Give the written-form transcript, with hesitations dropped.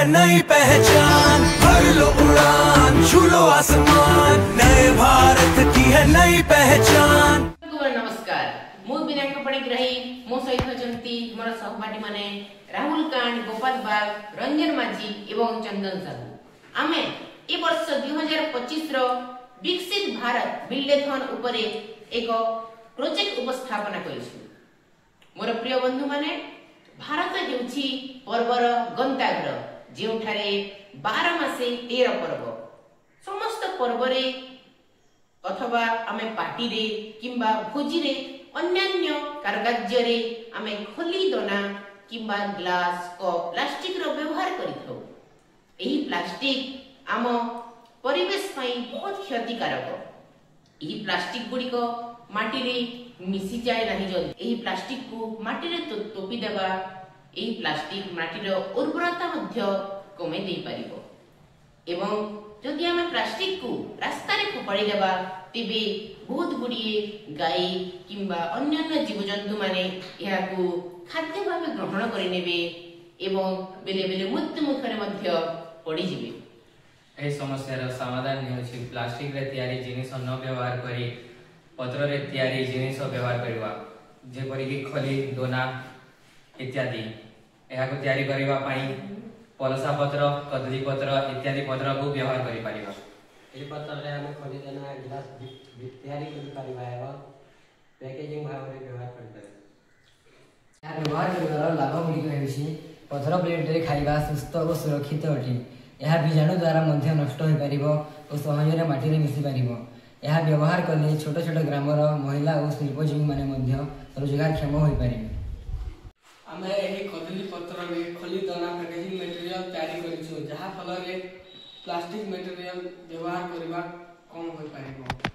है नई पहचान, भर लो उड़ान, छू लो आसमान, नए भारत की है नई पहचान। नमस्कार, मु विनायक पणिग्राही मो सहित होचंती मोर सहपाठी माने राहुल कांड, गोपाल बाग, रंजन माझी एवं चंदन साहू। आमे ए वर्ष 2025 रो विकसित भारत बिल्डेथन उपरे एक प्रोजेक्ट उपस्थापना करिसु। मोर प्रिय बंधु माने, भारत हेउछि पर्वर गंताग्र, जेउठारे 12 मासे 13 पर्व। समस्त पर्वरे अथवा आमे पार्टी रे किंबा भोजी रे अन्यान्य कारकार्य रे आमे खोली दना किंबा ग्लास कप प्लास्टिक रो व्यवहार करिथौ। एही प्लास्टिक आम परिवेश पई बहुत क्षतिकारक। एही प्लास्टिक गुड़िको माटी रे मिसी जाए नाही जल्दी। एही प्लास्टिक को माटी रे तोपी देबा एही प्लास्टिक माटी रो उर्वरता मध्य कमे देई परिबो। एवं जदि आमे प्लास्टिक को रास्ता रे फोपाड़ी देबा तेबे बहुत गुड़िए गाई किंबा अन्य जीवजंतु माने यहा को खाद्य भावे ग्रहण करि नेबे एवं बेले बेले मृत्यु मुखरे मध्य पड़ी जिवे। ए समस्यार समाधान हेउछि प्लास्टिक रे तयारी जिनिस न व्यवहार करी पत्र रे तयारी जिनिस व्यवहार करबा, जेपरि कि खली दोना इत्यादि। एहा को तयारी करबा पई पलसा पत्र, कदली पत्र इत्यादि पत्र को व्यवहार करि परिबा। ए पत्र रे हम खली दोना ग्लास तयारी करि परिबा एवं पैकेजिंग भाव रे व्यवहार करबा। या व्यवहार करबार लाभ गुडी हेउछि पत्र प्लेट रे खाइबा सुस्थ और सुरक्षित अटे। यह बीजाणु द्वारा मध्य नष्ट हो पारिबो और सहजरे माटी रे मिसी पारिबो। यह व्यवहार करले छोट छोट ग्रामर महिला और शिल्पजीवी माने मध्य रोजगार क्षम होई पारिबे। आमे एही कदली पत्र रे खली दाना पैकेजिंग मटेरियल तयारी करिछु, जहा फल रे प्लास्टिक मटेरियल व्यवहार करबा कम होई पारिबो।